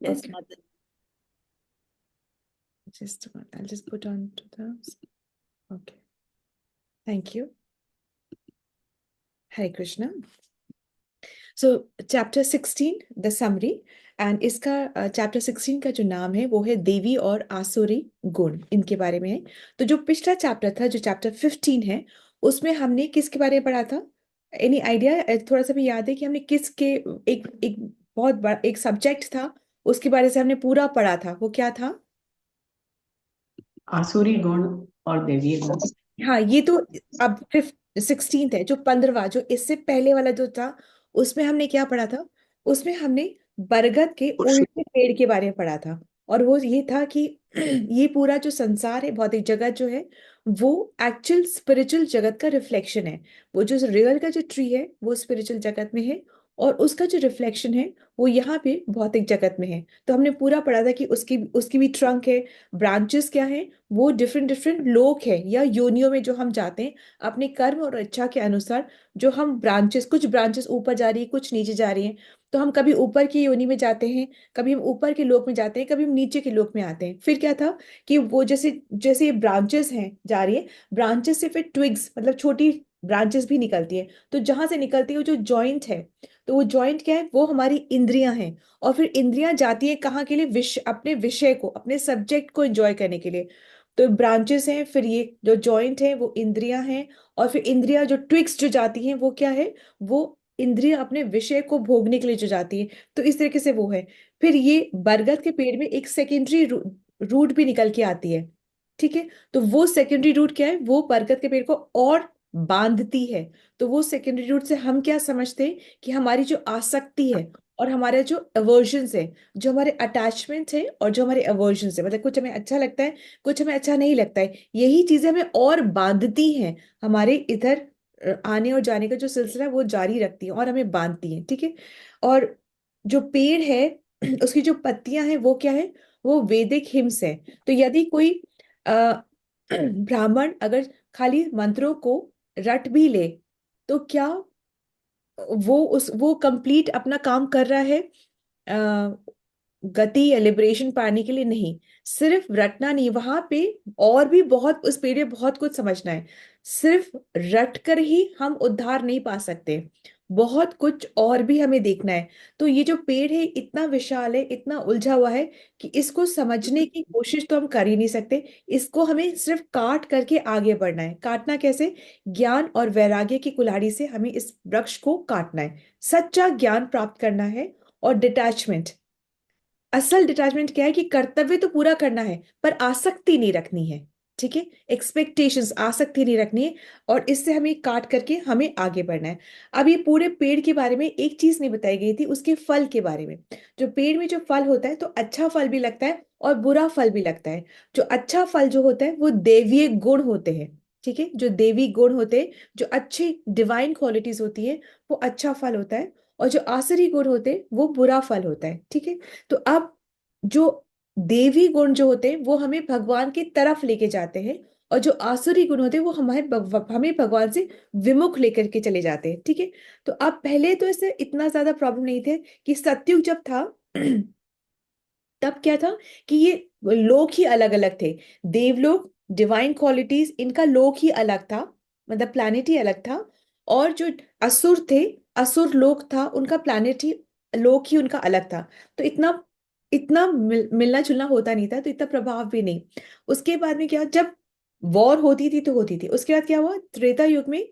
Yes, Okay, Mother. just a minute. I'll just put on to the. Okay, thank you. Hare Krishna. So chapter 16 the summary and इसका chapter 16 का जो नाम है वो है देवी और आसुरी गुण, इनके बारे में है। तो जो पिछला चैप्टर था, जो चैप्टर 15 है, उसमें हमने किसके बारे में पढ़ा था? Any idea? थोड़ा सा भी याद है कि हमने किसके एक एक बहुत बड़ा एक सब्जेक्ट था, उसके बारे से हमने पूरा पढ़ा था, वो क्या था? आसुरी गुण और दैवीय गुण। हाँ, ये तो अब 16th है, जो 15वां, जो इससे पहले वाला जो था, उसमें हमने क्या पढ़ा था? उसमें हमने बरगद के उल्टे पेड़ के बारे में पढ़ा था। और वो ये था कि ये पूरा जो संसार है, भौतिक जगत जो है, वो एक्चुअल स्पिरिचुअल जगत का रिफ्लेक्शन है। वो जो रियल का जो ट्री है वो स्पिरिचुअल जगत में है, और उसका जो रिफ्लेक्शन है वो यहाँ पे भौतिक जगत में है। तो हमने पूरा पढ़ा था कि उसकी उसकी भी ट्रंक है, ब्रांचेस क्या है, वो डिफरेंट डिफरेंट लोक है या योनियों में जो हम जाते हैं अपने कर्म और इच्छा के अनुसार। जो हम ब्रांचेस, कुछ ब्रांचेस ऊपर जा रही है, कुछ नीचे जा रही हैं। तो हम कभी ऊपर की योनि में जाते हैं, कभी हम ऊपर के लोक में जाते हैं, कभी हम नीचे के लोक में आते हैं। फिर क्या था कि वो जैसे जैसे ये ब्रांचेस हैं जा रही है, ब्रांचेस से फिर ट्विग्स मतलब छोटी ब्रांचेस भी निकलती है। तो जहां से निकलती है वो जो जॉइंट है, तो वो जॉइंट क्या है? वो हमारी इंद्रियां हैं। और फिर इंद्रियां जाती है कहाँ के लिए? अपने विषय को, अपने सब्जेक्ट को एंजॉय करने के लिए। तो ब्रांचेस हैं, फिर ये जो जॉइंट है वो इंद्रियां हैं। और फिर इंद्रियां जो ट्विक्स जो जाती हैं वो क्या है? वो इंद्रियां अपने विषय को भोगने के लिए जो जाती है। तो इस तरीके से वो है। फिर ये बरगद के पेड़ में एक सेकेंडरी रूट भी निकल के आती है। ठीक है, तो वो सेकेंडरी रूट क्या है? वो बरगद के पेड़ को और बांधती है। तो वो सेकेंडरी रूट से हम क्या समझते हैं कि हमारी जो आसक्ति है और हमारे जो अवर्जन्स है, जो हमारे अटैचमेंट है और जो हमारे अवर्जन्स है, मतलब कुछ हमें अच्छा लगता है, कुछ हमें अच्छा नहीं लगता है, यही चीजें हमें और बांधती हैं। हमारे इधर आने और जाने का जो सिलसिला है वो जारी रखती है और हमें बांधती हैं। ठीक है। और जो पेड़ है उसकी जो पत्तियां हैं वो क्या है? वो वैदिक हिम्स है। तो यदि कोई अ, ब्राह्मण अगर खाली मंत्रों को रट भी ले, तो क्या वो कंप्लीट अपना काम कर रहा है गति या लिबरेशन पाने के लिए? नहीं। सिर्फ रटना नहीं, वहां पे और भी बहुत, उस पेड़ में बहुत कुछ समझना है। सिर्फ रट कर ही हम उद्धार नहीं पा सकते, बहुत कुछ और भी हमें देखना है। तो ये जो पेड़ है इतना विशाल है, इतना उलझा हुआ है कि इसको समझने की कोशिश तो हम कर ही नहीं सकते। इसको हमें सिर्फ काट करके आगे बढ़ना है। काटना कैसे? ज्ञान और वैराग्य की कुल्हाड़ी से हमें इस वृक्ष को काटना है। सच्चा ज्ञान प्राप्त करना है। और डिटैचमेंट, असल डिटैचमेंट क्या है? कि कर्तव्य तो पूरा करना है पर आसक्ति नहीं रखनी है। ठीक है, एक्सपेक्टेशंस, आसक्ति नहीं रखनी है। और इससे हमें काट करके हमें आगे बढ़ना है। अब ये पूरे पेड़ के बारे में एक चीज नहीं बताई गई थी, उसके फल के बारे में। जो पेड़ में जो फल होता है, तो अच्छा फल भी लगता है और बुरा फल भी लगता है। जो अच्छा फल जो होता है वो देवीय गुण होते हैं। ठीक है, जो देवी गुण होते हैं, जो अच्छी डिवाइन क्वालिटीज होती है, वो अच्छा फल होता है। और जो आसुरी गुण होते हैं वो बुरा फल होता है। ठीक है। तो अब जो देवी गुण जो होते हैं वो हमें भगवान की तरफ लेके जाते हैं, और जो आसुरी गुण होते हैं वो हमें भगवान से विमुख लेकर के चले जाते हैं। ठीक है। तो अब पहले तो इससे इतना ज्यादा प्रॉब्लम नहीं थे कि सतयुग जब था तब क्या था कि ये लोक ही अलग अलग थे। देवलोक, डिवाइन क्वालिटीज, इनका लोक ही अलग था, मतलब प्लैनेट ही अलग था। और जो असुर थे, असुर लोक था, उनका प्लैनेट ही, लोक ही उनका अलग था। तो इतना इतना मिलना जुलना होता नहीं था, तो इतना प्रभाव भी नहीं। उसके बाद में क्या, जब वॉर होती थी तो होती थी, उसके बाद क्या हुआ? त्रेता युग में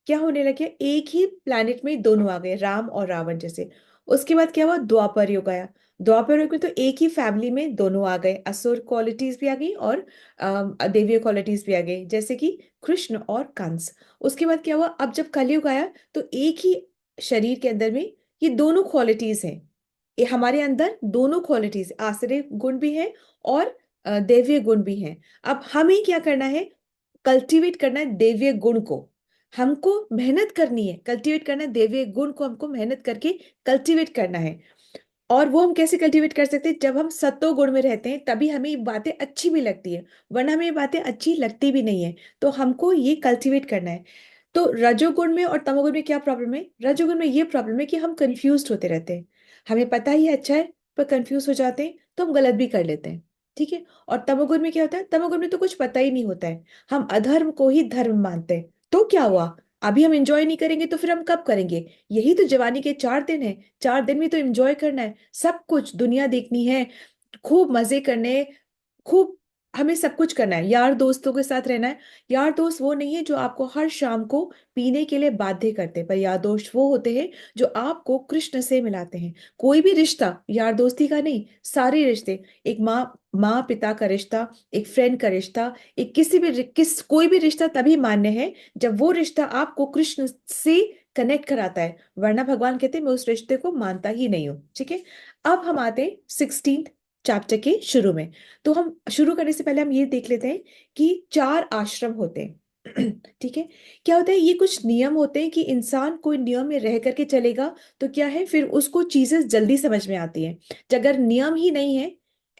क्या होने लगे? एक ही प्लैनेट में दोनों आ गए, राम और रावण जैसे। उसके बाद क्या हुआ? द्वापर युग आया। द्वापर युग में तो एक ही फैमिली में दोनों आ गए, असुर क्वालिटीज भी आ गई और देवीय क्वालिटीज भी आ गई, जैसे कि कृष्ण और कंस। उसके बाद क्या हुआ? अब जब कलयुग आया तो एक ही शरीर के अंदर में ये दोनों क्वालिटीज हैं। ये हमारे अंदर दोनों क्वालिटीज, आसुरी गुण भी है और दैवीय गुण भी हैं। अब हमें क्या करना है? कल्टीवेट करना है दैवीय गुण को। हमको मेहनत करनी है, कल्टीवेट करना है दैवीय गुण को, हमको मेहनत करके कल्टीवेट करना है। और वो हम कैसे कल्टीवेट कर सकते हैं? जब हम सत्व गुण में रहते हैं तभी हमें ये बातें अच्छी भी लगती है, वरना हमें ये बातें अच्छी लगती भी नहीं है। तो हमको ये कल्टीवेट करना है। तो रजोगुण में और तमोगुण में क्या प्रॉब्लम है? रजोगुण में ये प्रॉब्लम है कि हम कंफ्यूज होते रहते हैं। हमें पता ही है अच्छा है, पर कंफ्यूज हो जाते हैं तो हम गलत भी कर लेते हैं। ठीक है। और तमोगुण में क्या होता है, तमोगुण में तो कुछ पता ही नहीं होता है, हम अधर्म को ही धर्म मानते हैं। तो क्या हुआ, अभी हम एंजॉय नहीं करेंगे तो फिर हम कब करेंगे? यही तो जवानी के 4 दिन है, 4 दिन में तो एंजॉय करना है, सब कुछ दुनिया देखनी है, खूब मजे करने, खूब हमें सब कुछ करना है, यार दोस्तों के साथ रहना है। यार दोस्त वो नहीं है जो आपको हर शाम को पीने के लिए बाध्य करते हैं, पर यार दोस्त वो होते हैं जो आपको कृष्ण से मिलाते हैं। कोई भी रिश्ता यार दोस्ती का नहीं, सारे रिश्ते, एक माँ पिता का रिश्ता, एक फ्रेंड का रिश्ता, एक कोई भी रिश्ता तभी मान्य है जब वो रिश्ता आपको कृष्ण से कनेक्ट कराता है, वरना भगवान कहते हैं मैं उस रिश्ते को मानता ही नहीं हूं। ठीक है। अब हम आते हैं 16th चैप्टर के शुरू में। तो हम शुरू करने से पहले हम ये देख लेते हैं कि 4 आश्रम होते हैं। ठीक है। क्या होता है, ये कुछ नियम होते हैं कि इंसान कोई नियम में रह करके चलेगा तो क्या है, फिर उसको चीजें जल्दी समझ में आती हैं। अगर नियम ही नहीं है,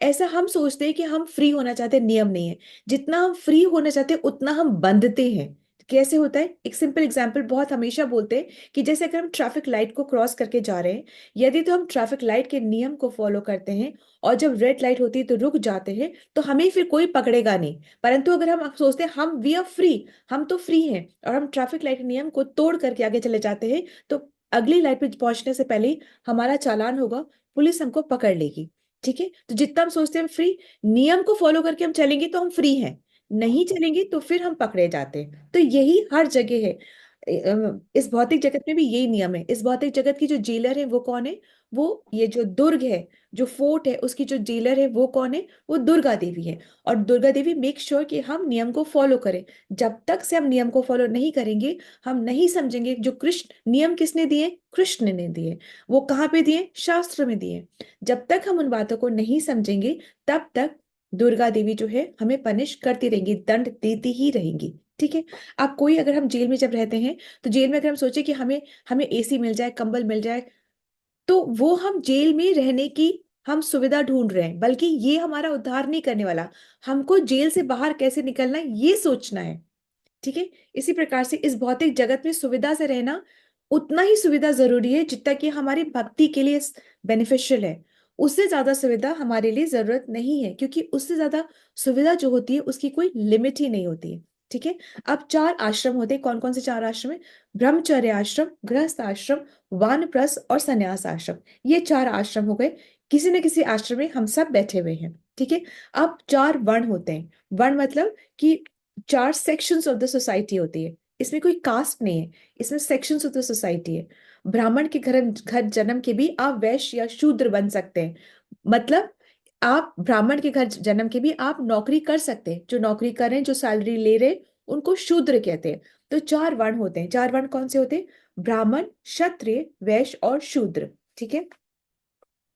ऐसा हम सोचते हैं कि हम फ्री होना चाहते हैं, नियम नहीं है, जितना हम फ्री होना चाहते हैं उतना हम बंधते हैं। कैसे होता है, एक सिंपल एग्जांपल बहुत हमेशा बोलते हैं कि जैसे अगर हम ट्रैफिक लाइट को क्रॉस करके जा रहे हैं, यदि तो हम ट्रैफिक लाइट के नियम को फॉलो करते हैं और जब रेड लाइट होती है तो रुक जाते हैं, तो हमें फिर कोई पकड़ेगा नहीं। परंतु अगर हम सोचते हैं हम वी आर फ्री, हम तो फ्री हैं, और हम ट्रैफिक लाइट नियम को तोड़ करके आगे चले जाते हैं, तो अगली लाइट पे पहुंचने से पहले ही हमारा चालान होगा, पुलिस हमको पकड़ लेगी। ठीक है। तो जितना हम सोचते हैं हम फ्री, नियम को फॉलो करके हम चलेंगे तो हम फ्री हैं, नहीं चलेंगे तो फिर हम पकड़े जाते हैं। तो यही हर जगह है, इस भौतिक जगत में भी यही नियम है। इस भौतिक जगत की जो जेलर है वो कौन है, वो ये जो दुर्ग है, जो फोर्ट है, उसकी जो जेलर है वो कौन है, वो दुर्गा देवी है। और दुर्गा देवी मेक श्योर कि हम नियम को फॉलो करें। जब तक से हम नियम को फॉलो नहीं करेंगे, हम नहीं समझेंगे जो कृष्ण नियम किसने दिए, कृष्ण ने दिए। वो कहाँ पे दिए, शास्त्र में दिए। जब तक हम उन बातों को नहीं समझेंगे, तब तक दुर्गा देवी जो है हमें पनिश करती रहेंगी, दंड देती ही रहेंगी। ठीक है। अब कोई, अगर हम जेल में जब रहते हैं, तो जेल में अगर हम सोचे कि हमें हमें एसी मिल जाए, कंबल मिल जाए, तो वो हम जेल में रहने की हम सुविधा ढूंढ रहे हैं, बल्कि ये हमारा उद्धार नहीं करने वाला। हमको जेल से बाहर कैसे निकलना है ये सोचना है। ठीक है। इसी प्रकार से इस भौतिक जगत में सुविधा से रहना उतना ही सुविधा जरूरी है जितना कि हमारी भक्ति के लिए बेनिफिशियल है। उससे ज्यादा सुविधा हमारे लिए जरूरत नहीं है, क्योंकि उससे ज्यादा सुविधा जो होती है उसकी कोई लिमिट ही नहीं होती है। ठीक है। अब 4 आश्रम होते हैं, कौन कौन से 4 आश्रम है, ब्रह्मचर्य आश्रम, गृहस्थ आश्रम, वानप्रस्थ और संन्यास आश्रम। ये 4 आश्रम हो गए। किसी न किसी आश्रम में हम सब बैठे हुए हैं। ठीक है। अब 4 वर्ण होते हैं। वर्ण मतलब कि 4 सेक्शंस ऑफ द सोसाइटी होती है। इसमें कोई कास्ट नहीं है, इसमें सेक्शंस ऑफ द सोसाइटी है। ब्राह्मण के घर घर जन्म के भी आप वैश्य या शूद्र बन सकते हैं। मतलब आप ब्राह्मण के घर जन्म के भी आप नौकरी कर सकते हैं, जो नौकरी कर रहे हैं, जो सैलरी ले रहे हैं, उनको शूद्र कहते हैं। तो 4 वर्ण होते हैं। 4 वर्ण कौन से होते हैं, ब्राह्मण, क्षत्रिय, वैश्य और शूद्र। ठीक है।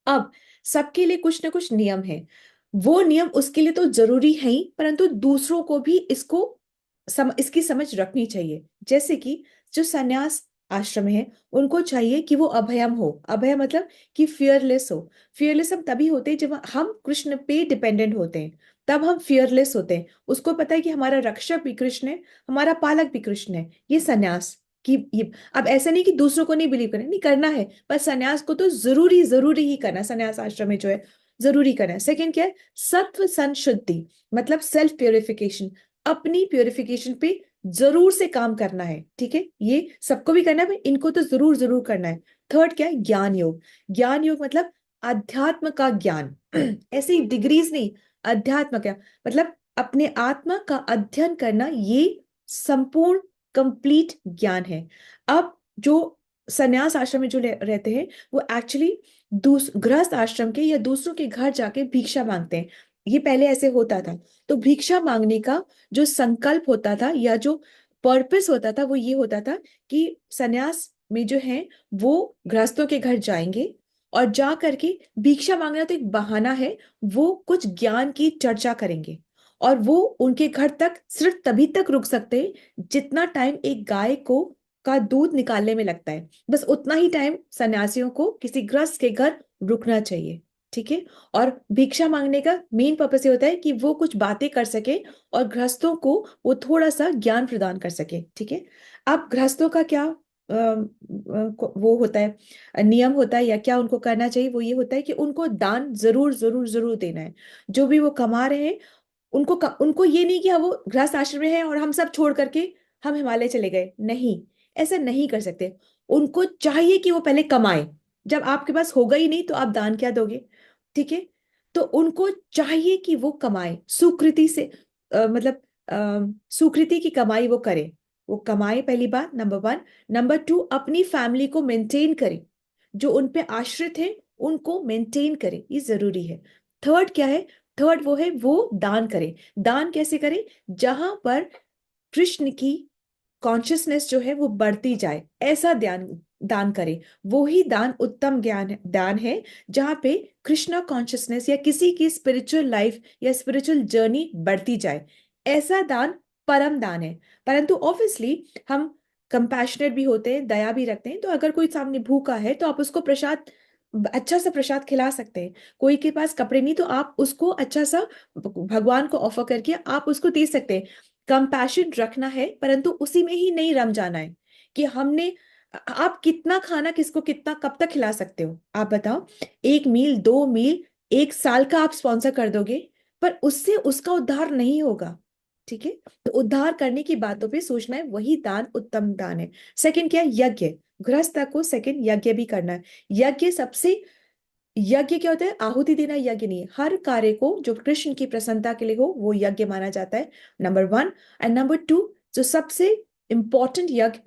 अब सबके लिए कुछ ना कुछ नियम है। वो नियम उसके लिए तो जरूरी है ही, परंतु दूसरों को भी इसकी समझ रखनी चाहिए। जैसे कि जो सन्यास आश्रम है, उनको चाहिए कि वो अभयम हो। अभय मतलब कि फियरलेस हो। फियरलेस हम तभी होते हैं जब हम कृष्ण पे डिपेंडेंट होते हैं, तब हम फियरलेस होते हैं। उसको पता है कि हमारा रक्षक भी कृष्ण है, हमारा पालक भी कृष्ण है। ये सन्यास की ये, अब ऐसा नहीं कि दूसरों को नहीं बिलीव करना, नहीं करना है, पर सन्यास को तो जरूरी जरूरी ही करना है। सन्यास आश्रम में जो है जरूरी करना है। सेकंड क्या है, सत्व संशुद्धि, मतलब सेल्फ प्योरिफिकेशन, अपनी प्योरिफिकेशन पे जरूर से काम करना है। ठीक है। ये सबको भी करना है, पर इनको तो जरूर जरूर करना है। थर्ड क्या है, ज्ञान योग। ज्ञान योग मतलब अध्यात्म का ज्ञान। ऐसे डिग्रीज नहीं, अध्यात्म का मतलब अपने आत्मा का अध्ययन करना, ये संपूर्ण कंप्लीट ज्ञान है। अब जो सन्यास आश्रम में जो रहते हैं, वो एक्चुअली गृहस्थ आश्रम के या दूसरों के घर जाके भिक्षा मांगते हैं। ये पहले ऐसे होता था। तो भिक्षा मांगने का जो संकल्प होता था या जो पर्पस होता था, वो ये होता था कि सन्यास में जो है वो गृहस्थों के घर जाएंगे, और जा करके भिक्षा मांगना तो एक बहाना है, वो कुछ ज्ञान की चर्चा करेंगे। और वो उनके घर तक सिर्फ तभी तक रुक सकते हैं जितना टाइम एक गाय को का दूध निकालने में लगता है, बस उतना ही टाइम सन्यासियों को किसी गृहस्थ के घर रुकना चाहिए। ठीक है। और भिक्षा मांगने का मेन पर्पस ये होता है कि वो कुछ बातें कर सके और गृहस्थों को वो थोड़ा सा ज्ञान प्रदान कर सके। ठीक है। अब गृहस्थों का क्या वो होता है, नियम होता है, या क्या उनको करना चाहिए, वो ये होता है कि उनको दान जरूर जरूर जरूर देना है। जो भी वो कमा रहे हैं, उनको ये नहीं कि हाँ वो गृहस्थ आश्रम में है और हम सब छोड़ करके हम हिमालय चले गए, नहीं, ऐसा नहीं कर सकते। उनको चाहिए कि वो पहले कमाए। जब आपके पास होगा ही नहीं तो आप दान क्या दोगे? ठीक है। तो उनको चाहिए कि वो कमाए सुकृति से, मतलब सुकृति की कमाई वो करे। वो कमाए, पहली बात, नंबर वन। नंबर टू, अपनी फैमिली को मेंटेन करे, जो उन पे आश्रित है उनको मेंटेन करे, ये जरूरी है। थर्ड क्या है? थर्ड वो है, वो दान करे। दान कैसे करे? जहां पर कृष्ण की कॉन्शियसनेस जो है वो बढ़ती जाए, ऐसा ध्यान दान करे। वो ही दान उत्तम ज्ञान दान है, जहां पे कृष्णा कॉन्शियसनेस या किसी की स्पिरिचुअल लाइफ या स्पिरिचुअल जर्नी बढ़ती जाए, ऐसा दान परम दान है। परंतु ऑब्वियसली हम कंपैशनेट भी होते हैं, दया भी रखते हैं, तो अगर कोई सामने भूखा है तो आप उसको प्रसाद, अच्छा सा प्रसाद खिला सकते हैं। कोई के पास कपड़े नहीं तो आप उसको अच्छा सा भगवान को ऑफर करके आप उसको दे सकते हैं। कंपैशन रखना है, परंतु उसी में ही नहीं रम जाना है कि हमने, आप कितना खाना किसको कितना कब तक खिला सकते हो आप बताओ? एक मील, दो मील, एक साल का आप स्पॉन्सर कर दोगे, पर उससे उसका उद्धार नहीं होगा। ठीक है। तो उद्धार करने की बातों पे सोचना है, वही दान उत्तम दान है। सेकंड क्या है? यज्ञ। गृहस्थ को सेकंड यज्ञ भी करना है। यज्ञ सबसे, यज्ञ क्या होता है? आहुति देना यज्ञ नहीं है। हर कार्य को जो कृष्ण की प्रसन्नता के लिए हो वो यज्ञ माना जाता है, number one. And number two, जो सबसे इंपॉर्टेंट यज्ञ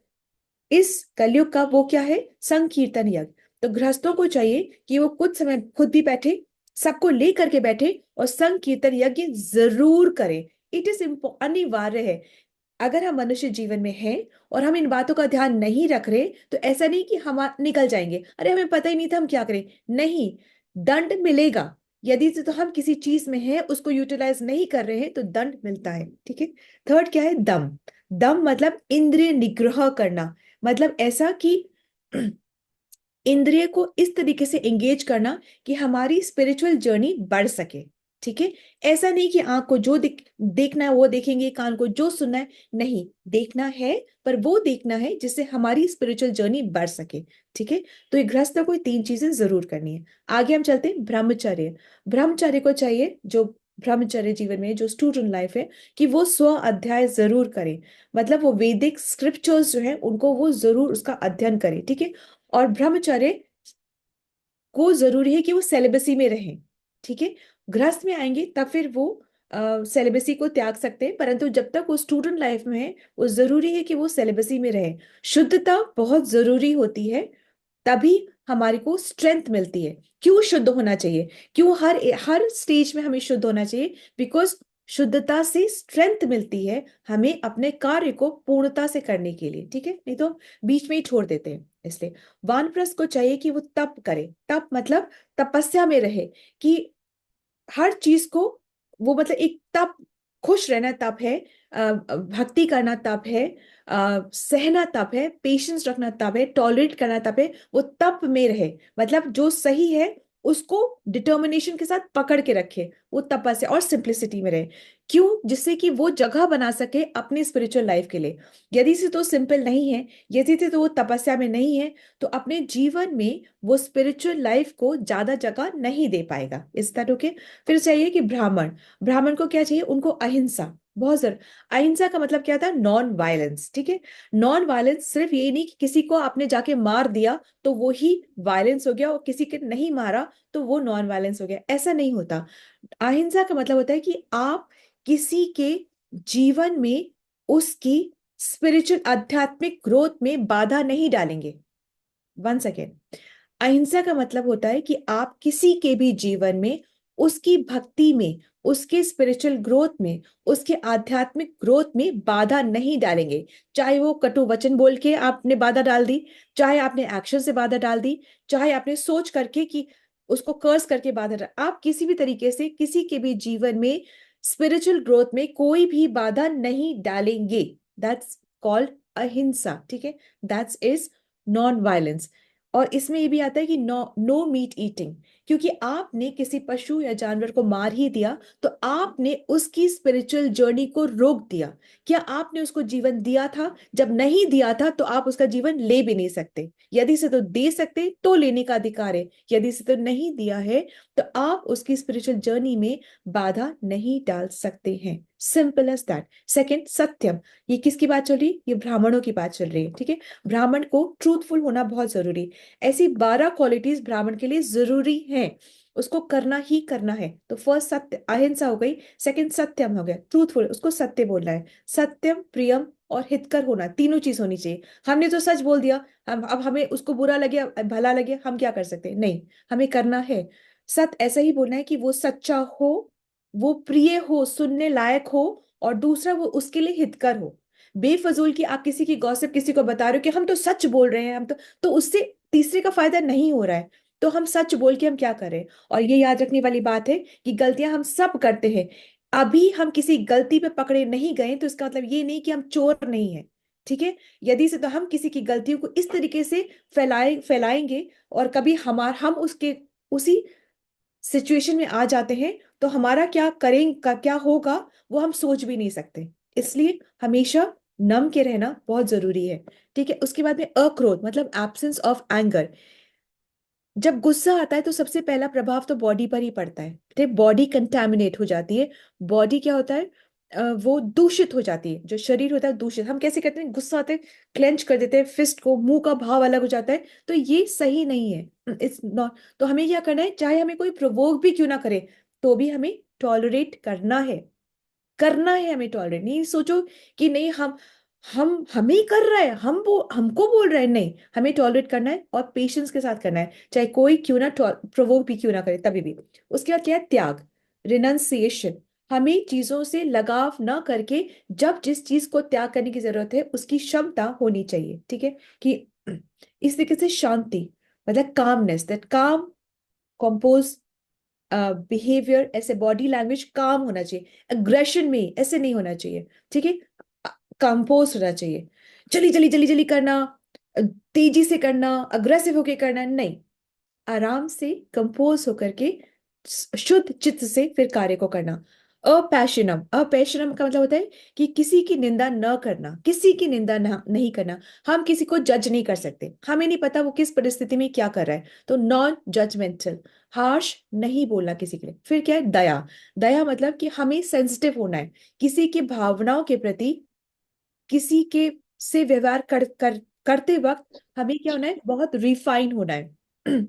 इस कलयुग का, वो क्या है? संकीर्तन यज्ञ। तो गृहस्थों को चाहिए कि वो कुछ समय खुद भी बैठे, सबको लेकर के बैठे और संकीर्तन यज्ञ जरूर करें। इट इज अनिवार्य है। अगर हम मनुष्य जीवन में हैं और हम इन बातों का ध्यान नहीं रख रहे, तो ऐसा नहीं कि हम निकल जाएंगे, अरे हमें पता ही नहीं था हम क्या करें, नहीं, दंड मिलेगा। यदि तो हम किसी चीज में हैं, उसको यूटिलाइज नहीं कर रहे हैं, तो दंड मिलता है। ठीक है। थर्ड क्या है? दम। दम मतलब इंद्रिय निग्रह करना, मतलब ऐसा कि इंद्रिय को इस तरीके से एंगेज करना कि हमारी स्पिरिचुअल जर्नी बढ़ सके। ठीक है। ऐसा नहीं कि आंख को जो देखना है वो देखेंगे, कान को जो सुनना है, नहीं, देखना है, पर वो देखना है जिससे हमारी स्पिरिचुअल जर्नी बढ़ सके। ठीक है। तो ये गृहस्थ को ये तीन चीजें जरूर करनी है। आगे हम चलते हैं, ब्रह्मचर्य। ब्रह्मचर्य को चाहिए, जो ब्रह्मचर्य जीवन में जो स्टूडेंट लाइफ है, कि वो स्व अध्याय जरूर करे, मतलब वो वैदिक स्क्रिप्चर्स जो है उनको वो जरूर उसका अध्ययन करे। ठीक है। और ब्रह्मचर्य को जरूरी है कि वो सेलिबसी में रहे। ठीक है। गृहस्थ में आएंगे तब फिर वो सेलिबसी को त्याग सकते हैं, परंतु जब तक वो स्टूडेंट लाइफ में है, वो जरूरी है कि वो सेलिबसी में रहे। शुद्धता बहुत जरूरी होती है, तभी हमारे को स्ट्रेंथ मिलती है। क्यों शुद्ध होना चाहिए? क्यों हर हर स्टेज में हमें शुद्ध होना चाहिए? बिकॉज शुद्धता से स्ट्रेंथ मिलती है हमें अपने कार्य को पूर्णता से करने के लिए। ठीक है, नहीं तो बीच में ही छोड़ देते हैं। इसलिए वानप्रस्थ को चाहिए कि वो तप करे। तप मतलब तपस्या में रहे, कि हर चीज को वो, मतलब एक तप, खुश रहना तप है, भक्ति करना तप है, सहना तप है, पेशेंस रखना तप है, टॉलरेट करना तप है। वो तप में रहे, मतलब जो सही है उसको डिटर्मिनेशन के साथ पकड़ के रखे, वो तपस्या और सिंप्लिसिटी में रहे। क्यों? जिससे कि वो जगह बना सके अपनी स्पिरिचुअल लाइफ के लिए। यदि से तो सिंपल नहीं है, यदि से तो वो तपस्या में नहीं है, तो अपने जीवन में वो स्पिरिचुअल लाइफ को ज्यादा जगह नहीं दे पाएगा। इस तरह के। फिर चाहिए कि ब्राह्मण, ब्राह्मण को क्या चाहिए? उनको अहिंसा बहुत जरूर। अहिंसा का मतलब क्या था? Non violence. ठीक है। नॉन वायलेंस सिर्फ ये नहीं कि किसी को आपने जाके मार दिया तो वो ही वायलेंस हो गया, और किसी के नहीं मारा तो वो नॉन वायलेंस हो गया, ऐसा नहीं होता। अहिंसा का मतलब होता है कि आप किसी के जीवन में उसकी स्पिरिचुअल आध्यात्मिक ग्रोथ में बाधा नहीं डालेंगे। One second. अहिंसा का मतलब होता है कि आप किसी के भी जीवन में उसकी भक्ति में, उसके स्पिरिचुअल ग्रोथ में, उसके आध्यात्मिक ग्रोथ में बाधा नहीं डालेंगे। चाहे वो कटु वचन बोल के आपने बाधा डाल दी, चाहे आपने एक्शन से बाधा डाल दी, चाहे आपने सोच करके कि उसको कर्स करके बाधा डाल, आप किसी भी तरीके से किसी के भी जीवन में स्पिरिचुअल ग्रोथ में कोई भी बाधा नहीं डालेंगे। दैट्स कॉल्ड अहिंसा। ठीक है। That's is non violence. और इसमें ये भी आता है कि नो नो मीट ईटिंग, क्योंकि आपने किसी पशु या जानवर को मार ही दिया तो आपने उसकी स्पिरिचुअल जर्नी को रोक दिया। क्या आपने उसको जीवन दिया था? जब नहीं दिया था तो आप उसका जीवन ले भी नहीं सकते। यदि से तो दे सकते तो लेने का अधिकार है, यदि से तो नहीं दिया है तो आप उसकी स्पिरिचुअल जर्नी में बाधा नहीं डाल सकते हैं। Simple as that. Second, Satyam. ये किसकी बात चल रही है? ये ब्राह्मणों की बात चल रही है, ठीक है। ब्राह्मण को ट्रूथफुल होना बहुत जरूरी। ऐसी 12 क्वालिटीज ब्राह्मण के लिए जरूरी हैं, उसको करना ही करना है। तो फर्स्ट सत्य, अहिंसा हो गई। सेकंड सत्यम हो गया, ट्रूथफुल, उसको सत्य बोलना है। सत्यम, प्रियम और हितकर होना, तीनों चीज होनी चाहिए। हमने तो सच बोल दिया, हम अब हमें उसको बुरा लगे भला लगे, हम क्या कर सकते हैं? नहीं, हमें करना है। सत्य ऐसा ही बोलना है कि वो सच्चा हो, वो प्रिय हो, सुनने लायक हो, और दूसरा वो उसके लिए हितकर हो। बेफजूल की आप किसी की गॉसिप किसी को बता रहे हो कि हम तो सच बोल रहे हैं, हम तो उससे तीसरे का फायदा नहीं हो रहा है। तो हम सच बोल के हम क्या करें? और ये याद रखने वाली बात है कि गलतियां हम सब करते हैं। अभी हम किसी गलती पे पकड़े नहीं गए तो इसका मतलब ये नहीं कि हम चोर नहीं है, ठीक है। यदि से तो हम किसी की गलतियों को इस तरीके से फैलाएंगे और कभी हम उसके उसी सिचुएशन में आ जाते हैं तो हमारा क्या करें का क्या होगा वो हम सोच भी नहीं सकते। इसलिए हमेशा नम के रहना बहुत जरूरी है, ठीक है। उसके बाद में अक्रोध मतलब एब्सेंस ऑफ एंगर। जब गुस्सा आता है तो सबसे पहला प्रभाव तो बॉडी पर ही पड़ता है, ठीक। बॉडी कंटेमिनेट हो जाती है। बॉडी क्या होता है? वो दूषित हो जाती है। जो शरीर होता है दूषित। हम कैसे करते हैं? गुस्सा आते क्लेंच कर देते हैं फिस्ट को, मुंह का भाव अलग हो जाता है। तो ये सही नहीं है, इट्स नॉट। तो हमें क्या करना है? चाहे हमें कोई प्रोवोक भी क्यों ना करे तो भी हमें टॉलरेट करना है। करना है हमें टॉलरेट। नहीं सोचो कि नहीं हम हमें ही कर रहा है, हमको बोल रहा है, नहीं, हमें टॉलरेट करना है और पेशेंस के साथ करना है, चाहे कोई क्यों ना प्रोवोक भी क्यों ना करे तभी भी। उसके बाद क्या है? त्याग, रिनंसिएशन। हमें चीजों से लगाव ना करके जब जिस चीज को त्याग करने की जरूरत है उसकी क्षमता होनी चाहिए, ठीक है। कि इस तरीके से शांति मतलब कामनेस, दैट काम कंपोज बिहेवियर, ऐसे बॉडी लैंग्वेज काम होना चाहिए। अग्रेशन में ऐसे नहीं होना चाहिए, ठीक है। कंपोज होना चाहिए। जल्दी जल्दी जल्दी जल्दी करना, तेजी से करना, अग्रेसिव होके करना नहीं। आराम से कंपोज होकर के शुद्ध चित्त से फिर कार्य को करना। अपैशनम, अपैशनम का मतलब होता है कि किसी की निंदा न करना, किसी की निंदा नहीं करना। हम किसी को जज नहीं कर सकते, हमें नहीं पता वो किस परिस्थिति में क्या कर रहा है, तो नॉन जजमेंटल। हार्श नहीं बोलना किसी के लिए। फिर क्या है? दया। दया मतलब कि हमें सेंसिटिव होना है किसी की भावनाओं के प्रति। किसी के से व्यवहार करते वक्त हमें क्या होना है? बहुत रिफाइन होना है।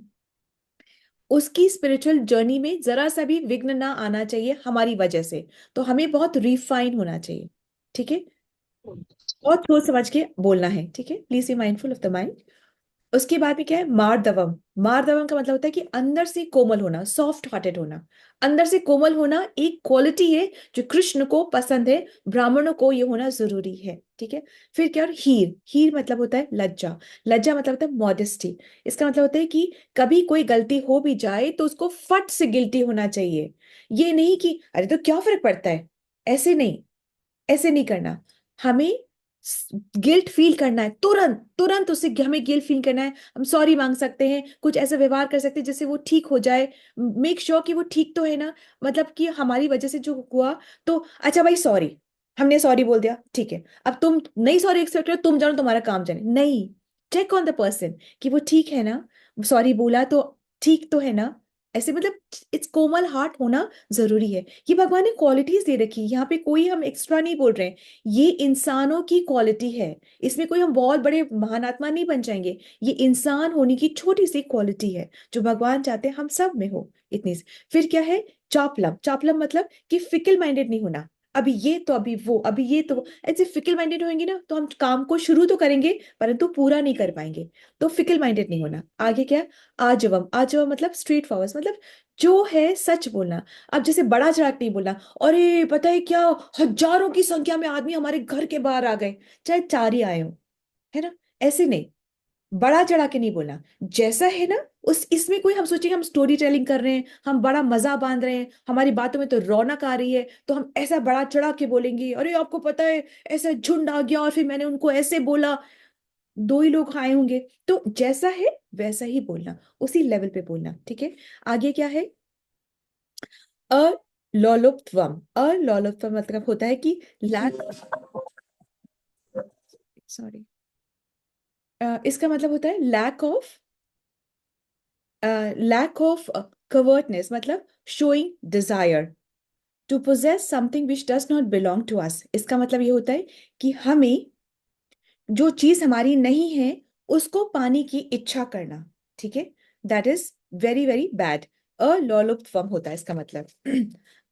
उसकी स्पिरिचुअल जर्नी में जरा सा भी विघ्न ना आना चाहिए हमारी वजह से। तो हमें बहुत रिफाइन होना चाहिए, ठीक है। बहुत सोच समझ के बोलना है, ठीक है। Please be mindful of the mind. उसके बाद में क्या है? मारदवम। मारदवम का मतलब होता है कि अंदर से कोमल होना, सॉफ्ट हार्टेड होना। अंदर से कोमल होना एक क्वालिटी है जो कृष्ण को पसंद है, ब्राह्मणों को ये होना जरूरी है, ठीक है। फिर क्या? और हीर। हीर मतलब होता है लज्जा। लज्जा मतलब होता है मॉडेस्टी। इसका मतलब होता है कि कभी कोई गलती हो भी जाए तो उसको फट से गिल्टी होना चाहिए। ये नहीं कि अरे तो क्या फर्क पड़ता है, ऐसे नहीं, ऐसे नहीं करना। हमें गिल्ट फील करना है, तुरंत तुरंत उससे हमें गिल्ट फील करना है। हम सॉरी मांग सकते हैं, कुछ ऐसा व्यवहार कर सकते हैं जिससे वो ठीक हो जाए। मेक श्योर कि वो ठीक तो है ना, मतलब कि हमारी वजह से जो हुआ। तो अच्छा भाई सॉरी, हमने सॉरी बोल दिया, ठीक है। अब तुम नहीं सॉरी एक्सपेक्ट करो, तुम जानो तुम्हारा काम जाने, नहीं। चेक ऑन द पर्सन कि वो ठीक है ना, सॉरी बोला तो ठीक तो है ना, ऐसे मतलब इट्स कोमल हार्ट होना जरूरी है। ये भगवान ने क्वालिटीज दे रखी है, यहाँ पे कोई हम एक्स्ट्रा नहीं बोल रहे हैं। ये इंसानों की क्वालिटी है, इसमें कोई हम बहुत बड़े महान आत्मा नहीं बन जाएंगे। ये इंसान होने की छोटी सी क्वालिटी है जो भगवान चाहते हैं हम सब में हो, इतनी सी। फिर क्या है? चापलम। चापलम मतलब कि फिकल माइंडेड नहीं होना। अभी ये तो अभी वो, अभी ये तो वो। ऐसे फिकल माइंडेड होंगे ना तो हम काम को शुरू तो करेंगे परंतु पूरा नहीं कर पाएंगे। तो फिकल माइंडेड नहीं होना। आगे क्या? आजवम। आजवम मतलब स्ट्रेट फॉरवर्ड, मतलब जो है सच बोलना। अब जैसे बड़ा चढ़ा के नहीं बोलना, अरे पता है क्या, हजारों की संख्या में आदमी हमारे घर के बाहर आ गए, चाहे चार ही आए हो, है ना, ऐसे नहीं। बड़ा चढ़ा के नहीं बोलना। जैसा है ना उस इसमें कोई हम सोचेंगे हम स्टोरी टेलिंग कर रहे हैं, हम बड़ा मजा बांध रहे हैं, हमारी बातों में तो रौनक आ रही है, तो हम ऐसा बड़ा चढ़ा के बोलेंगे, अरे आपको पता है ऐसा झुंड आ गया और फिर मैंने उनको ऐसे बोला। दो ही लोग आए होंगे, तो जैसा है वैसा ही बोलना, उसी लेवल पे बोलना, ठीक है। आगे क्या है? अलोलुप्त्वम। अलोलुप्त्वम मतलब होता है कि लैक, सॉरी, इसका मतलब होता है लैक ऑफ कवर्टनेस, मतलब showing desire to possess something which does not belong to us. इसका मतलब ये होता है कि हमें जो चीज हमारी नहीं है उसको पाने की इच्छा करना, ठीक है। That is very very bad. अलोलुप्त्वम होता है इसका मतलब।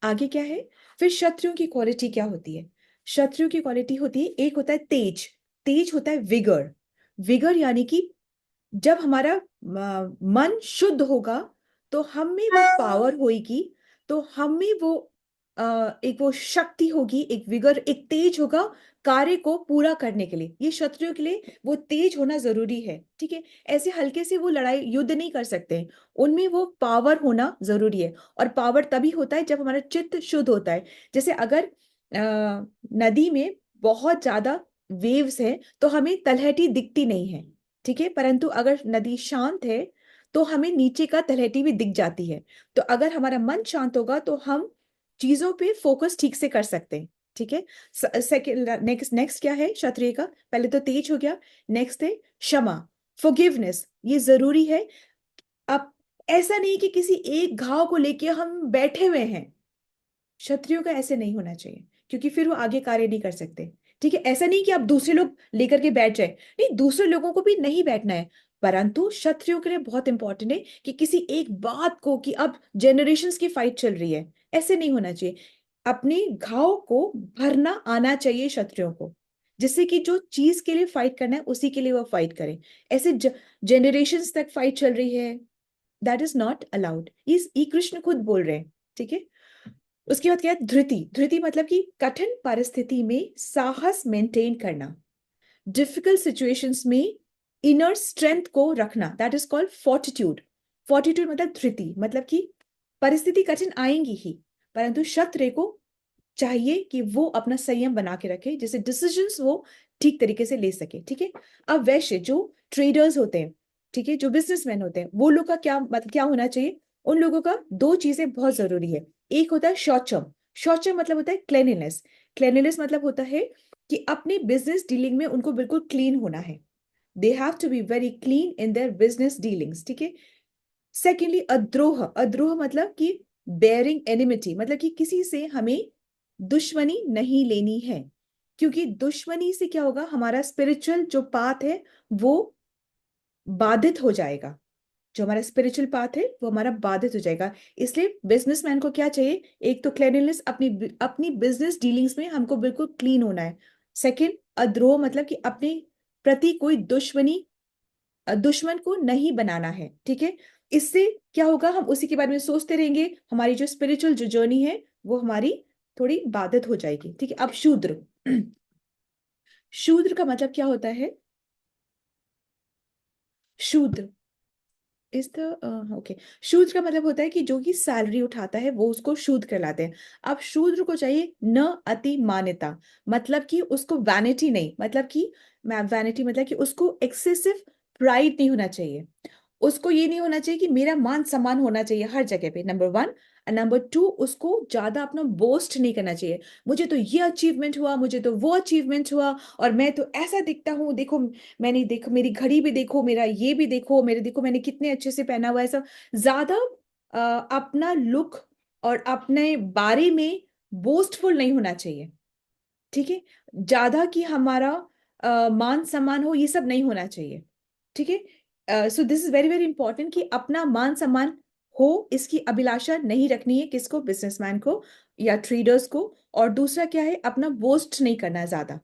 आगे क्या है? फिर शत्रुओं की क्वालिटी क्या होती है? शत्रुओं की क्वालिटी होती है, एक होता है तेज। तेज होता है विगर। विगर यानी कि जब हमारा मन शुद्ध होगा तो हम में वो पावर होगी, तो हम में वो एक वो शक्ति होगी, एक विगर, एक तेज होगा कार्य को पूरा करने के लिए। ये शत्रुओं के लिए वो तेज होना जरूरी है, ठीक है। ऐसे हल्के से वो लड़ाई युद्ध नहीं कर सकते, उनमें वो पावर होना जरूरी है। और पावर तभी होता है जब हमारा चित्त शुद्ध होता है। जैसे अगर नदी में बहुत ज्यादा वेव्स है तो हमें तलहटी दिखती नहीं है, ठीक है। परंतु अगर नदी शांत है तो हमें नीचे का तलहटी भी दिख जाती है। तो अगर हमारा मन शांत होगा तो हम चीजों पे फोकस ठीक से कर सकते हैं, ठीक है। सेकंड, नेक्स्ट नेक्स्ट क्या है क्षत्रिय का? पहले तो तेज हो गया, नेक्स्ट है क्षमा, फॉरगिवनेस। ये जरूरी है। अब ऐसा नहीं कि किसी एक घाव को लेके हम बैठे हुए हैं, क्षत्रियो का ऐसे नहीं होना चाहिए, क्योंकि फिर वो आगे कार्य नहीं कर सकते, ठीक है। ऐसा नहीं कि आप दूसरे लोग लेकर के बैठ जाए, नहीं, दूसरे लोगों को भी नहीं बैठना है। परंतु क्षत्रियो के लिए बहुत इंपॉर्टेंट है कि किसी एक बात को, कि अब जनरेशंस की फाइट चल रही है, ऐसे नहीं होना चाहिए। अपने घाव को भरना आना चाहिए क्षत्रियो को, जिससे कि जो चीज के लिए फाइट करना है उसी के लिए वो फाइट करें। ऐसे जनरेशंस तक फाइट चल रही है, दैट इज नॉट अलाउड। ये कृष्ण खुद बोल रहे हैं, ठीक है। उसके बाद क्या है? धृति। धृति मतलब कि कठिन परिस्थिति में साहस मेंटेन करना, डिफिकल्ट सिचुएशंस में इनर स्ट्रेंथ को रखना, that is called fortitude. Fortitude मतलब धृति, मतलब कि परिस्थिति कठिन आएंगी ही, परंतु क्षत्रिय को चाहिए कि वो अपना संयम बना के रखे, जिससे डिसीजंस वो ठीक तरीके से ले सके, ठीक है। अब वैश्य जो ट्रेडर्स होते हैं, ठीक है, जो बिजनेसमैन होते हैं, वो लोग का क्या मतलब क्या होना चाहिए? उन लोगों का दो चीजें बहुत जरूरी है। एक होता है शौचम। शौचम मतलब होता है क्लेनिनेस। क्लेनिनेस मतलब होता है कि अपने बिजनेस डीलिंग में उनको बिल्कुल क्लीन होना है। They have to be very clean in their business dealings, ठीक है। सेकेंडली अद्रोह। अद्रोह मतलब कि बेयरिंग एनिमिटी, मतलब कि किसी से हमें दुश्मनी नहीं लेनी है, क्योंकि दुश्मनी से क्या होगा? हमारा स्पिरिचुअल जो पाथ है वो बाधित हो जाएगा। जो हमारा स्पिरिचुअल पाथ है वो हमारा बाधित हो जाएगा। इसलिए बिजनेसमैन को क्या चाहिए? एक तो क्लेanलीनेस, अपनी अपनी बिजनेस डीलिंग्स में हमको बिल्कुल क्लीन होना है। सेकंड, अद्रोह मतलब कि अपने प्रति कोई दुश्मन को नहीं बनाना है, ठीक है। इससे क्या होगा? हम उसी के बारे में सोचते रहेंगे, हमारी जो स्पिरिचुअल जो जर्नी है वो हमारी थोड़ी बाधित हो जाएगी, ठीक है। अब शूद्र। शूद्र का मतलब क्या होता है? शूद्र इज द ओके। शूद्र का मतलब होता है कि जो कि सैलरी उठाता है वो उसको शूद्र कहलाते हैं। अब शूद्र को चाहिए न अति मान्यता, मतलब कि उसको वैनिटी नहीं, मतलब कि वैनिटी मतलब कि उसको एक्सेसिव प्राइड नहीं होना चाहिए। उसको ये नहीं होना चाहिए कि मेरा मान सम्मान होना चाहिए हर जगह पे, नंबर वन। और नंबर टू, उसको ज्यादा अपना बोस्ट नहीं करना चाहिए। मुझे तो ये अचीवमेंट हुआ, मुझे तो वो अचीवमेंट हुआ, और मैं तो ऐसा दिखता हूँ, देखो मैंने, देखो मेरी घड़ी भी देखो, मेरा ये भी देखो, मेरे देखो मैंने कितने अच्छे से पहना हुआ है, सब ज्यादा अपना लुक और अपने बारे में बोस्टफुल नहीं होना चाहिए, ठीक है। ज्यादा कि हमारा मान सम्मान हो, ये सब नहीं होना चाहिए, ठीक है। So this is very very important कि अपना मान सम्मान हो, इसकी अभिलाषा नहीं रखनी है किसको? बिजनेसमैन को या ट्रेडर्स को। और दूसरा क्या है? अपना बोस्ट नहीं करना है ज्यादा,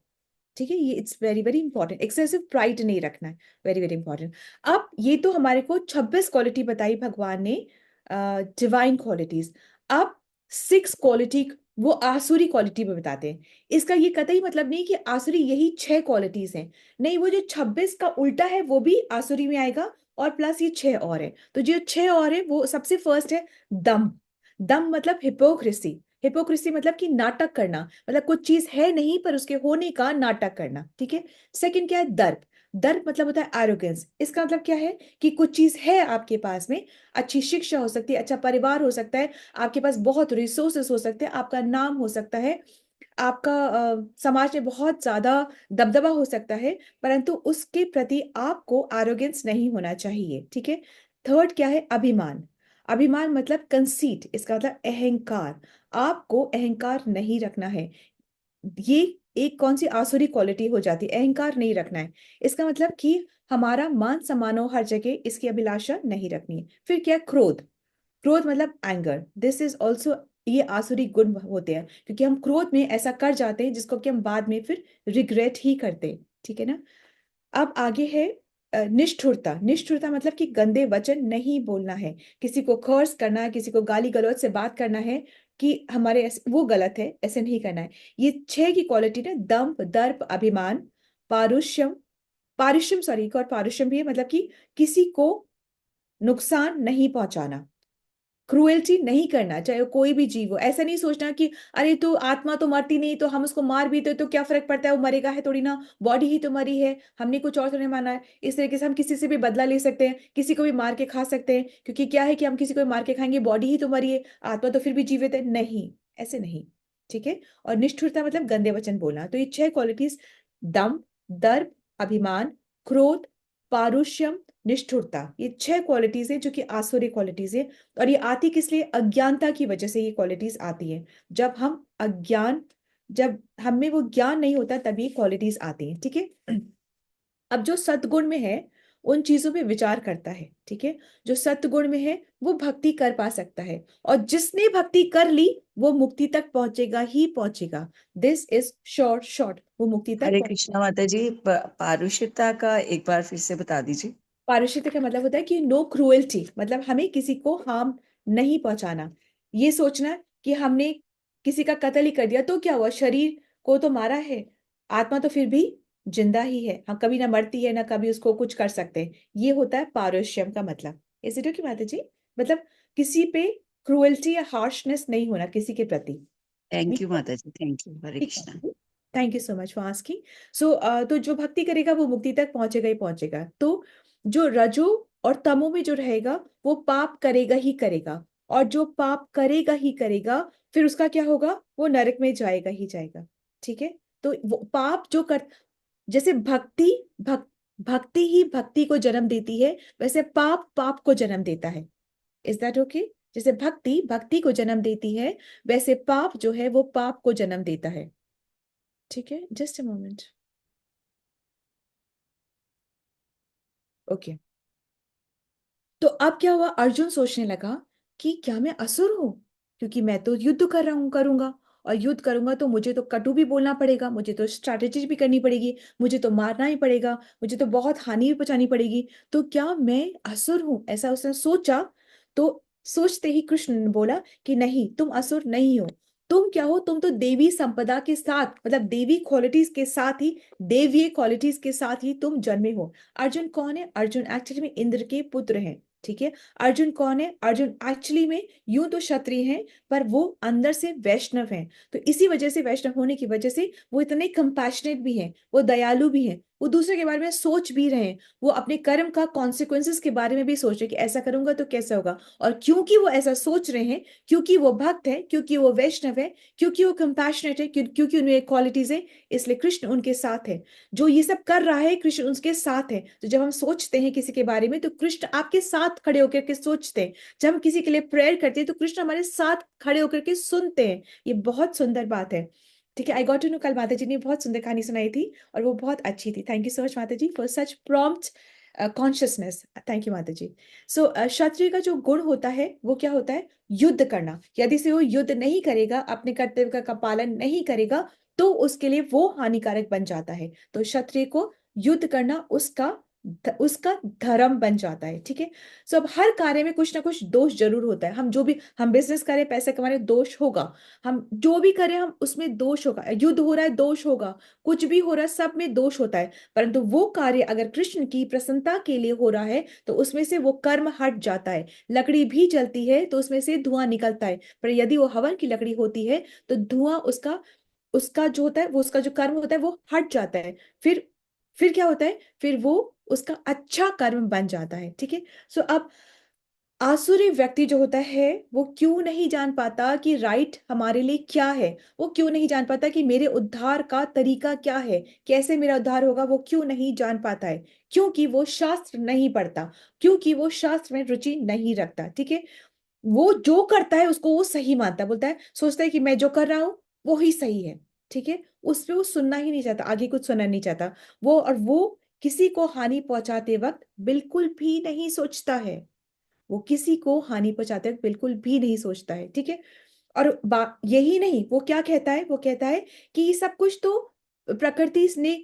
ठीक है। ये it's very very important, excessive pride नहीं रखना है, वेरी वेरी इंपॉर्टेंट। अब ये तो हमारे को 26 क्वालिटी बताई भगवान ने, डिवाइन क्वालिटीज। अब 6 क्वालिटी वो आसुरी क्वालिटी में बताते हैं। इसका ये कतई मतलब नहीं कि आसुरी यही 6 क्वालिटीज हैं, नहीं, वो जो 26 का उल्टा है वो भी आसुरी में आएगा, और प्लस ये 6 और है। तो जो 6 और है वो सबसे फर्स्ट है दम। दम मतलब हिपोक्रेसी। हिपोक्रेसी मतलब कि नाटक करना, मतलब कुछ चीज है नहीं पर उसके होने का नाटक करना, ठीक है। सेकंड क्या है? दर्प। दर्प मतलब होता है एरोगेंस। इसका मतलब क्या है कि कुछ चीज है आपके पास में, अच्छी शिक्षा हो सकती है, अच्छा परिवार हो सकता है, आपके पास बहुत रिसोर्सेस हो सकते हैं, आपका नाम हो सकता है, आपका समाज में बहुत ज्यादा दबदबा हो सकता है, परंतु उसके प्रति आपको एरोगेंस नहीं होना चाहिए। ठीक है। थर्ड क्या है? अभिमान। अभिमान मतलब कंसीट, इसका मतलब अहंकार। आपको अहंकार नहीं रखना है। ये एक कौन सी आसुरी क्वालिटी हो जाती है? अहंकार नहीं रखना है। इसका मतलब कि हमारा मान सम्मान हो हर जगह, इसकी अभिलाषा नहीं रखनी है। फिर क्या? क्रोध। क्रोध मतलब एंगर, दिस इज ऑल्सो, ये आसुरी गुण होते हैं, क्योंकि हम क्रोध में ऐसा कर जाते हैं जिसको कि हम बाद में फिर रिग्रेट ही करते हैं। ठीक है ना। अब आगे है निष्ठुरता। निष्ठुरता मतलब कि गंदे वचन नहीं बोलना है, किसी को खर्च करना है, किसी को गाली गलौज से बात करना है कि हमारे वो गलत है, ऐसे नहीं करना है। ये छह की क्वालिटी ना, दंभ, दर्प, अभिमान, पारुष्यम, पारुष्यम सॉरी, एक और पारुष्यम भी है, मतलब कि किसी को नुकसान नहीं पहुंचाना, क्रुएल्टी नहीं करना, चाहे वो कोई भी जीव हो। ऐसा नहीं सोचना कि अरे तो आत्मा तो मरती नहीं, तो हम उसको मार भी तो क्या फर्क पड़ता है, वो मरेगा है थोड़ी ना, बॉडी ही तो मरी है, हमने कुछ और थोड़ी माना है। इस तरीके से हम किसी से भी बदला ले सकते हैं, किसी को भी मार के खा सकते हैं, क्योंकि क्या है कि हम किसी को भी मार के खाएंगे, बॉडी ही तो मरी है, आत्मा तो फिर भी जीवित है, नहीं, ऐसे नहीं। ठीक है। और निष्ठुरता मतलब गंदे वचन बोलना। तो ये छह क्वालिटीज, दम, दर्प, अभिमान, क्रोध, पारुष्यम, निष्ठुरता, ये छह क्वालिटीज है जो कि आसुरी क्वालिटीज है। और ये आती किस लिए? अज्ञानता की वजह से ये क्वालिटीज आती हैं। जब हम अज्ञान, जब हमें वो ज्ञान नहीं होता तब ये क्वालिटीज आती हैं। ठीक है। अब जो सतगुण में है उन चीजों पे विचार करता है। ठीक है। जो सतगुण में है वो भक्ति कर पा सकता है, और जिसने भक्ति कर ली वो मुक्ति तक पहुंचेगा ही पहुंचेगा। दिस इज शॉर्ट शॉर्ट, वो मुक्ति तक हरे पहुंचेगा। कृष्णा माता जी, पारुषिकता का एक बार फिर से बता दीजिए। पारिशुद्ध का मतलब होता है कि नो क्रुएल्टी, मतलब हमें किसी को हार्म नहीं पहुंचाना। ये सोचना कि हमने किसी का कत्ल ही कर दिया तो क्या हुआ, शरीर को तो मारा है, आत्मा तो फिर भी जिंदा ही है, हाँ, कभी ना मरती है ना कभी उसको कुछ कर सकते हैं। ये होता है पारुष्यम का मतलब। इस की माता जी, मतलब किसी पे क्रुएल्टी या हार्शनेस नहीं होना किसी के प्रति। थैंक यू माता जी, थैंक यू, हरे ठीक कृष्णा। है। Thank you so much for asking. So तो जो भक्ति करेगा वो मुक्ति तक पहुंचेगा ही पहुंचेगा। तो जो रजो और तमो में जो रहेगा वो पाप करेगा ही करेगा, और जो पाप करेगा ही करेगा फिर उसका क्या होगा? वो नरक में जाएगा ही जाएगा। ठीक है। तो वो पाप जो कर, जैसे भक्ति ही भक्ति को जन्म देती है, वैसे पाप पाप को जन्म देता है। Is that okay? जैसे भक्ति भक्ति को जन्म देती है, वैसे पाप जो है वो पाप को जन्म देता है। ठीक है। Just a moment. ओके। तो अब क्या हुआ? अर्जुन सोचने लगा कि क्या मैं असुर हूं, क्योंकि मैं तो युद्ध कर रहा हूं, करूंगा, और युद्ध करूंगा तो मुझे तो कटु भी बोलना पड़ेगा, मुझे तो स्ट्रैटेजी भी करनी पड़ेगी, मुझे तो मारना ही पड़ेगा, मुझे तो बहुत हानि भी पहुंचानी पड़ेगी। तो क्या मैं असुर हूं? ऐसा उसने सोचा। तो सोचते ही कृष्ण ने बोला कि नहीं, तुम असुर नहीं हो। तुम क्या हो? तुम तो देवी संपदा के साथ, मतलब देवी क्वालिटीज के साथ ही, देवीय क्वालिटीज के साथ ही तुम जन्मे हो। अर्जुन कौन है? अर्जुन एक्चुअली में इंद्र के पुत्र हैं। ठीक है। अर्जुन कौन है? अर्जुन एक्चुअली में यूं तो क्षत्रिय हैं, पर वो अंदर से वैष्णव हैं। तो इसी वजह से, वैष्णव होने की वजह से वो इतने कंपैशनेट भी हैं, वो दयालु भी हैं, वो दूसरे के बारे में सोच भी रहे हैं, वो अपने कर्म का कॉन्सिक्वेंसेस के बारे में भी सोच रहे हैं कि ऐसा करूंगा तो कैसा होगा। और क्योंकि वो ऐसा सोच रहे हैं, क्योंकि वो भक्त है, क्योंकि वो वैष्णव है, क्योंकि वो कंपैशनेट है, क्योंकि उनमें क्वालिटीज है, इसलिए कृष्ण उनके साथ है। जो ये सब कर रहा है कृष्ण उनके साथ है। तो जब हम सोचते हैं किसी के बारे में तो कृष्ण आपके साथ खड़े होकर के सोचते हैं। जब हम किसी के लिए प्रेयर करते हैं तो कृष्ण हमारे साथ खड़े होकर के सुनते हैं। ये बहुत सुंदर बात है। ठीक है। आई गॉट टू नो, कल माता जी ने बहुत सुंदर कहानी सुनाई थी और वो बहुत अच्छी थी। थैंक यू सो मच माता जी for such prompt consciousness. Thank you माता जी। सो क्षत्रिय का जो गुण होता है वो क्या होता है? युद्ध करना। यदि से वो युद्ध नहीं करेगा, अपने कर्तव्य का पालन नहीं करेगा, तो उसके लिए वो हानिकारक बन जाता है। तो क्षत्रिय को युद्ध करना उसका धर्म बन जाता है। ठीक है। सो अब हर कार्य में कुछ ना कुछ दोष जरूर होता है। हम जो भी, हम बिजनेस करें, पैसे कमा रहे, दोष होगा। हम जो भी करें हम उसमें दोष होगा, युद्ध हो रहा है दोष होगा, कुछ भी हो रहा है सब में दोष होता है। परंतु वो कार्य अगर कृष्ण की प्रसन्नता के लिए हो रहा है तो उसमें से वो कर्म हट जाता है। लकड़ी भी जलती है तो उसमें से धुआं निकलता है, पर यदि वो हवन की लकड़ी होती है तो धुआं उसका उसका जो होता है, वो उसका जो कर्म होता है वो हट जाता है। फिर फिर क्या होता है, फिर वो उसका अच्छा कर्म बन जाता है। ठीक है, सो अब आसुरी व्यक्ति जो होता है वो क्यों नहीं जान पाता कि राइट हमारे लिए क्या है, वो क्यों नहीं जान पाता कि मेरे उद्धार का तरीका क्या है, कैसे मेरा उद्धार होगा, वो क्यों नहीं जान पाता है? क्योंकि वो शास्त्र नहीं पढ़ता, क्योंकि वो शास्त्र में रुचि नहीं रखता। ठीक है, वो जो करता है उसको वो सही मानता है, बोलता है, सोचता है कि मैं जो कर रहा हूं वो ही सही है। ठीक है, उस पे वो सुनना ही नहीं चाहता, आगे कुछ सुनना नहीं चाहता वो, और वो किसी को हानि पहुंचाते वक्त बिल्कुल भी नहीं सोचता है, वो किसी को हानि पहुंचाते वक्त बिल्कुल भी नहीं सोचता है। ठीक है, और यही नहीं, वो क्या कहता है, वो कहता है कि ये सब कुछ तो प्रकृति ने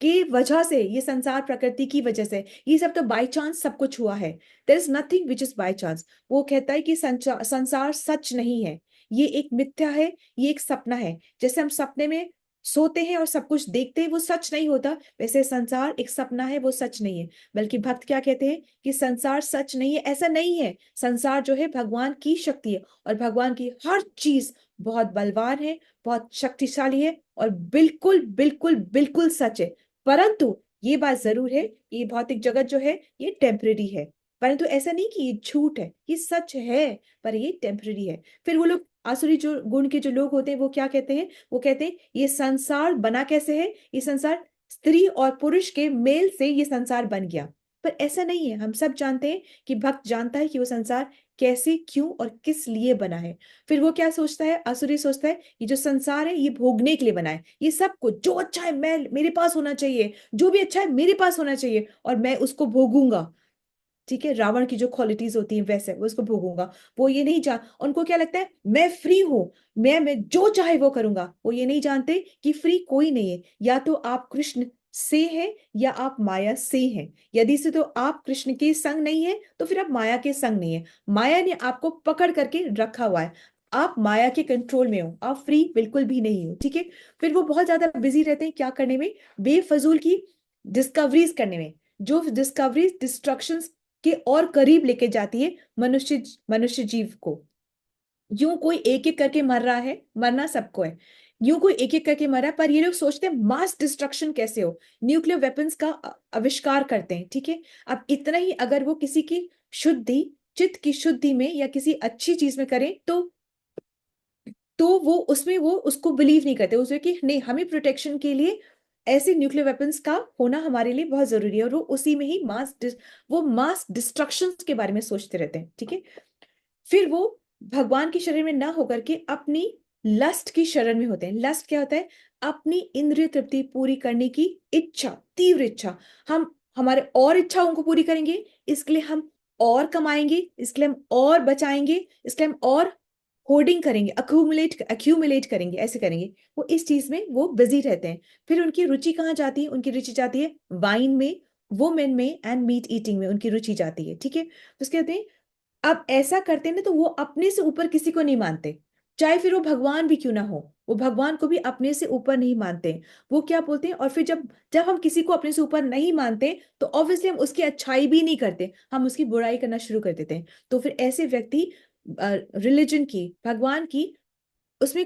की वजह से, ये संसार प्रकृति की वजह से, ये सब तो बाय चांस सब कुछ हुआ है। There is nothing which is by chance. वो कहता है कि संसार सच नहीं है, ये एक मिथ्या है, ये एक सपना है। जैसे हम सपने में सोते हैं और सब कुछ देखते हैं, वो सच नहीं होता, वैसे संसार एक सपना है, वो सच नहीं है। बल्कि भक्त क्या कहते हैं कि संसार सच नहीं है, ऐसा नहीं है। संसार जो है भगवान की शक्ति है, और भगवान की हर चीज बहुत बलवान है, बहुत शक्तिशाली है, और बिल्कुल बिल्कुल बिल्कुल सच है। परंतु ये बात जरूर है, ये भौतिक जगत जो है ये टेम्परेरी है। परंतु ऐसा नहीं कि ये झूठ है, ये सच है, पर ये टेम्परेरी है। फिर वो लोग, आसुरी जो गुण के जो लोग होते हैं, वो क्या कहते हैं, वो कहते हैं ये संसार बना कैसे है, ये संसार स्त्री और पुरुष के मेल से ये संसार बन गया। पर ऐसा नहीं है, हम सब जानते हैं कि भक्त जानता है कि वो संसार कैसे, क्यों और किस लिए बना है। फिर वो क्या सोचता है, आसुरी सोचता है ये जो संसार है ये भोगने के लिए बना है, ये सब कुछ जो अच्छा है मैं मेरे पास होना चाहिए, जो भी अच्छा है मेरे पास होना चाहिए, और मैं उसको भोगूंगा। ठीक है, रावण की जो क्वालिटीज होती हैं वैसे वो उसको भोगूंगा। वो ये नहीं जान, उनको क्या लगता है मैं फ्री हूं, मैं जो चाहे वो करूंगा। वो ये नहीं जानते कि फ्री कोई नहीं है, या तो आप कृष्ण से हैं या आप माया से हैं। यदि से तो आप कृष्ण के संग नहीं है तो फिर आप माया के संग नहीं है। माया ने आपको पकड़ करके रखा हुआ है, आप माया के कंट्रोल में हो, आप फ्री बिल्कुल भी नहीं हो। ठीक है, फिर वो बहुत ज्यादा बिजी रहते हैं क्या करने में, बेफजूल की डिस्कवरीज करने में, जो डिस्कवरीज डिस्ट्रक्शन के और करीब लेके जाती है मनुष्य जीव को। यूं कोई एक एक करके मर रहा है, मरना सबको है, यूं कोई एक एक करके मर रहा है, पर ये लोग सोचते हैं मास डिस्ट्रक्शन कैसे हो, न्यूक्लियर वेपन्स का आविष्कार करते हैं। ठीक है, अब इतना ही अगर वो किसी की शुद्धि, चित्त की शुद्धि में या किसी अच्छी चीज में करें तो वो उसमें वो उसको बिलीव नहीं करते, उसे कि नहीं हमें प्रोटेक्शन के लिए ऐसे न्यूक्लियर वेपन्स का होना हमारे लिए बहुत जरूरी है, और वो उसी में ही वो मास डिस्ट्रक्शन के बारे में सोचते रहते हैं। ठीक है, फिर वो भगवान की शरण में ना होकर के अपनी लस्ट की शरण में होते हैं। लस्ट क्या होता है, अपनी इंद्रिय तृप्ति पूरी करने की इच्छा, तीव्र इच्छा। हम हमारे और इच्छाओं को पूरी करेंगे, इसके लिए हम और कमाएंगे, इसके लिए हम और बचाएंगे, इसके लिए हम और होर्डिंग करेंगे, अक्यूमुलेट करेंगे, ऐसे करेंगे। वो इस चीज में वो बिजी रहते हैं। फिर उनकी रुचि कहाँ जाती है, उनकी रुचि जाती है वाइन में, वुमेन में एंड मीट ईटिंग में उनकी रुचि जाती है। ठीक है, तो उसके कहते हैं अब ऐसा करते हैं ना तो वो अपने से ऊपर किसी को नहीं मानते, चाहे फिर वो भगवान भी क्यों ना हो, वो भगवान को भी अपने से ऊपर नहीं मानते। वो क्या बोलते हैं, और फिर जब जब हम किसी को अपने से ऊपर नहीं मानते तो ऑब्वियसली हम उसकी अच्छाई भी नहीं करते, हम उसकी बुराई करना शुरू कर देते हैं। तो फिर ऐसे व्यक्ति रिलीजन की, भगवान की उसमें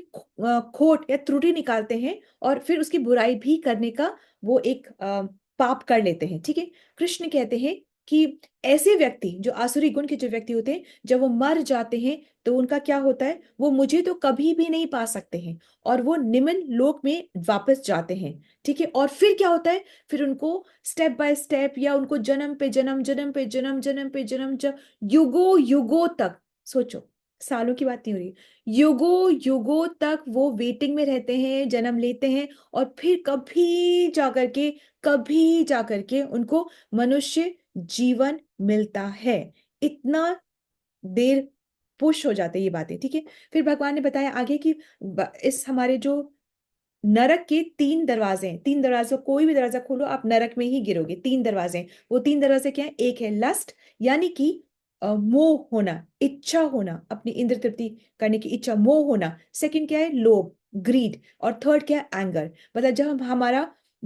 खोट या त्रुटि निकालते हैं, और फिर उसकी बुराई भी करने का वो एक पाप कर लेते हैं। ठीक है, कृष्ण कहते हैं कि ऐसे व्यक्ति जो आसुरी गुण के जो व्यक्ति होते हैं, जब वो मर जाते हैं तो उनका क्या होता है, वो मुझे तो कभी भी नहीं पा सकते हैं, और वो निम्न लोक में वापस जाते हैं। ठीक है, और फिर क्या होता है, फिर उनको स्टेप बाय स्टेप, या उनको जन्म पे जन्म, जन्म पे जन्म, जन्म पे जन्म, जब युगों युगों तक, सोचो सालों की बात नहीं हो रही, युगों युगों तक वो वेटिंग में रहते हैं, जन्म लेते हैं, और फिर कभी जाकर के उनको मनुष्य जीवन मिलता है। इतना देर पुश हो जाते हैं ये बातें। ठीक है, फिर भगवान ने बताया आगे कि इस हमारे जो नरक के तीन दरवाजे हैं, तीन दरवाजों, कोई भी दरवाजा खोलो आप नरक में ही गिरोगे। तीन दरवाजे हैं, वो तीन दरवाजे क्या है, एक है लस्ट, यानी कि मोह होना, इच्छा होना, अपनी इंद्र तृप्ति करने की इच्छा, मोह होना। सेकंड क्या है, लोभ, ग्रीड। और थर्ड क्या है, एंगर। मतलब जब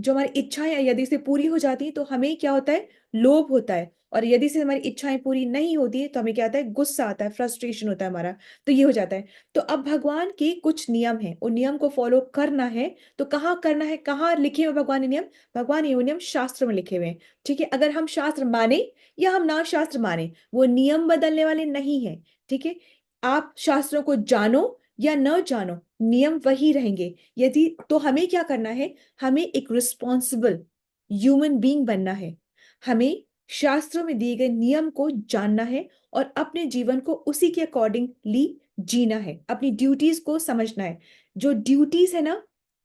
हमारी इच्छाएं यदि से पूरी हो जाती है तो हमें क्या होता है, लोभ होता है, और यदि से हमारी इच्छाएं पूरी नहीं होती है तो हमें क्या आता है, गुस्सा आता है, फ्रस्ट्रेशन होता है हमारा, तो ये हो जाता है। तो अब भगवान के कुछ नियम हैं, उन नियम को फॉलो करना है। तो कहाँ करना है, कहाँ लिखे हुए भगवान ने नियम? भगवान ये नियम शास्त्र में लिखे हुए हैं। ठीक है, अगर हम शास्त्र माने या हम ना शास्त्र माने, वो नियम बदलने वाले नहीं है। ठीक है, आप शास्त्रों को जानो या न जानो, नियम वही रहेंगे। यदि तो हमें क्या करना है, हमें एक रिस्पॉन्सिबल ह्यूमन बीइंग बनना है। हमें शास्त्रों में दिए गए नियम को जानना है और अपने जीवन को उसी के अकॉर्डिंगली जीना है, अपनी ड्यूटीज को समझना है। जो ड्यूटीज है ना,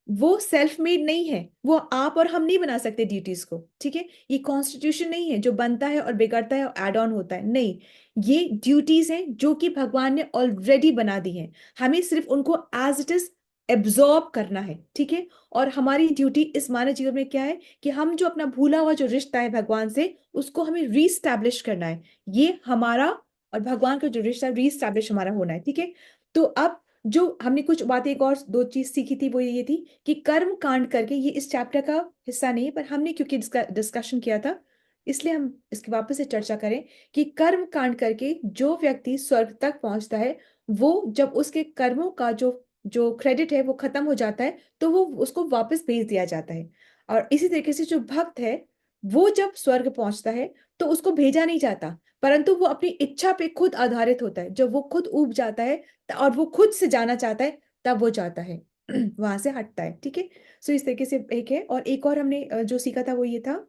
वो सेल्फ मेड नहीं है, वो आप और हम नहीं बना सकते ड्यूटीज को। ठीक है, ये कॉन्स्टिट्यूशन नहीं है जो बनता है और बिगड़ता है और एड ऑन होता है, नहीं। ये ड्यूटीज हैं जो कि भगवान ने ऑलरेडी बना दी हैं, हमें सिर्फ उनको एज इट इज एब्जॉर्ब करना है। ठीक है, और हमारी ड्यूटी इस मानव जीवन में क्या है कि हम जो अपना भूला हुआ जो रिश्ता है भगवान से, उसको हमें रीस्टैब्लिश करना है। ये हमारा और भगवान का जो रिश्ता है, रीस्टैब्लिश हमारा होना है। ठीक है, तो अब जो हमने कुछ बातें, एक और दो चीज सीखी थी, वो ये थी कि कर्म कांड करके, ये इस चैप्टर का हिस्सा नहीं है पर हमने क्योंकि डिस्कशन किया था इसलिए हम इसकी वापस से चर्चा करें कि कर्म कांड करके जो व्यक्ति स्वर्ग तक पहुंचता है, वो जब उसके कर्मों का जो जो क्रेडिट है वो खत्म हो जाता है, तो वो उसको वापस भेज दिया जाता है। और इसी तरीके से जो भक्त है, वो जब स्वर्ग पहुंचता है तो उसको भेजा नहीं जाता, परंतु वो अपनी इच्छा पे खुद आधारित होता है। जब वो खुद ऊब जाता है और वो खुद से जाना चाहता है, तब वो जाता है वहां से हटता है। ठीक है, सो इस तरीके से एक है। और एक और हमने जो सीखा था वो ये था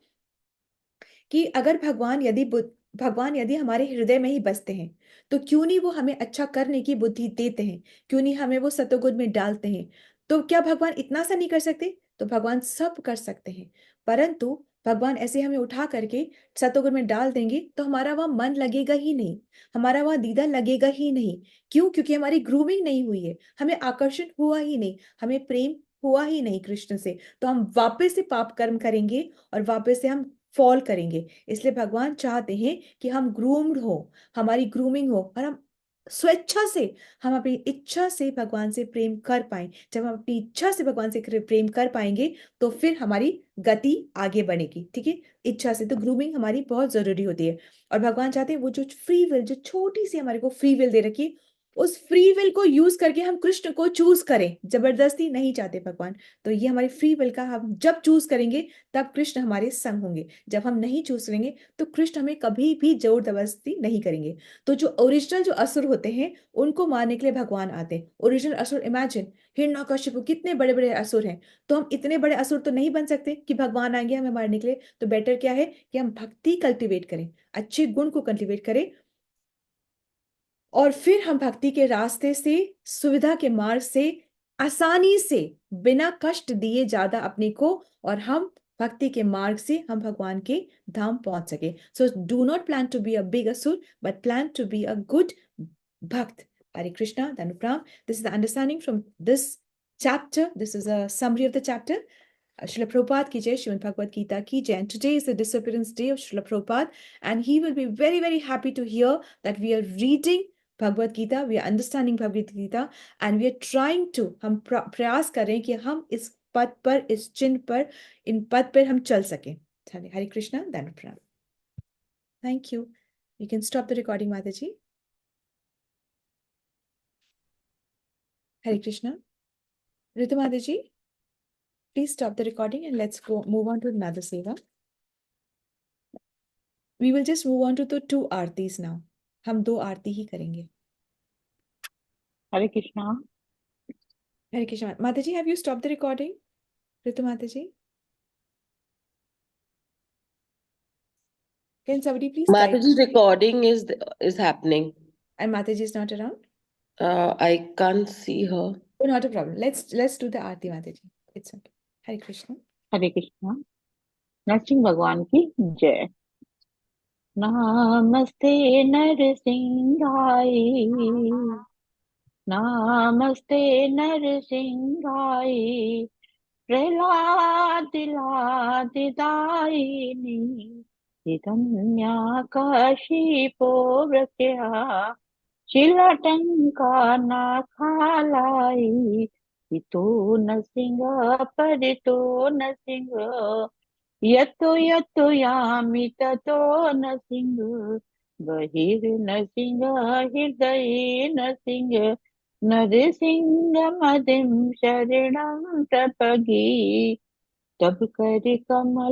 कि अगर भगवान यदि हमारे हृदय में ही बसते हैं, तो क्यों नहीं वो हमें अच्छा करने की बुद्धि देते हैं, क्यों नहीं हमें वो सतोगुण में डालते हैं। तो क्या भगवान इतना सा नहीं कर सकते? तो भगवान सब कर सकते हैं, परंतु भगवान ऐसे हमें उठा करके सतोगुण में डाल देंगे तो हमारा वहां मन लगेगा ही नहीं, हमारा वहां दीदा लगेगा ही नहीं। क्यों? क्योंकि हमारी ग्रूमिंग नहीं हुई है, हमें आकर्षण हुआ ही नहीं, हमें प्रेम हुआ ही नहीं कृष्ण से। तो हम वापस से पाप कर्म करेंगे और वापस से हम फॉल करेंगे। इसलिए भगवान चाहते हैं कि हम ग्रूम्ड हो, हमारी ग्रूमिंग हो, और हम स्वेच्छा से, हम अपनी इच्छा से भगवान से प्रेम कर पाए। जब हम अपनी इच्छा से भगवान से प्रेम कर पाएंगे तो फिर हमारी गति आगे बढ़ेगी। ठीक है, इच्छा से तो ग्रूमिंग हमारी बहुत जरूरी होती है। और भगवान चाहते हैं वो जो फ्री विल, जो छोटी सी हमारे को फ्री विल दे रखी है, उस फ्री विल को यूज करके हम कृष्ण को चूज करें, जबरदस्ती नहीं चाहते भगवान। तो ये हमारी फ्री विल का, हम जब चूज करेंगे तब कृष्ण हमारे संग होंगे। जब हम नहीं चूज करेंगे तो कृष्ण हमें कभी भी जोर जबरदस्ती नहीं करेंगे। तो जो ओरिजिनल जो असुर होते हैं, उनको मारने के लिए भगवान आते हैं। ओरिजिनल असुर, इमेजिन हिरण्यकशिपु, कितने बड़े बड़े असुर हैं। तो हम इतने बड़े असुर तो नहीं बन सकते कि भगवान आएंगे हमें मारने के लिए। तो बेटर क्या है कि हम भक्ति कल्टीवेट करें, अच्छे गुण को कल्टीवेट करें, और फिर हम भक्ति के रास्ते से, सुविधा के मार्ग से, आसानी से, बिना कष्ट दिए ज्यादा अपने को, और हम भक्ति के मार्ग से हम भगवान के धाम पहुंच सके। So do not plan to be a big असुर, but plan to be a good भक्त। Hare Krishna, Danupram. This is the understanding from this chapter. This is a summary of the chapter. Srila Prabhupada ki jai, Srimad Bhagavad Gita ki jai. And today is the disappearance day of Srila Prabhupada, and he will be very, very happy to hear that we are reading Bhagavad Gita, we are understanding Bhagavad Gita, and we are trying to, हम प्रयास कर रहे हैं कि हम इस पद पर, इस चिन्ह पर, इन पद पर हम चल सकें। हरे कृष्णा, धन्यवाद। Thank you. You can stop the recording, Mataji. Hare Krishna. Ritu Mataji, please stop the recording and let's go move on to another seva. We will just move on to the two Aarti's now. हम दो आरती ही करेंगे। हरे Krishna. Hare Krishna. Mataji, have you stopped the recording? Ritu Mataji? Can somebody please type? Mataji, recording is happening. And Mataji is not around? I can't see her. Oh, not a problem. Let's do the Aarti, Mataji. It's okay. Hare Krishna. हरे कृष्णा। नरसिंह भगवान की जय। नमस्ते नरसिंहाय, नमस्ते नरसिंहाय, प्रहलाद लादिदायिनी, हिरण्याकशिपो वृषया, शिलाटंका नाखालाई, इतो नरसिंह परितो नरसिंह, यतो यतो यामि ततो न सिंह बहिर्नसिंह हृदये नसिंह नरसिंहमदिं शरणं प्रपगे तब कर कमल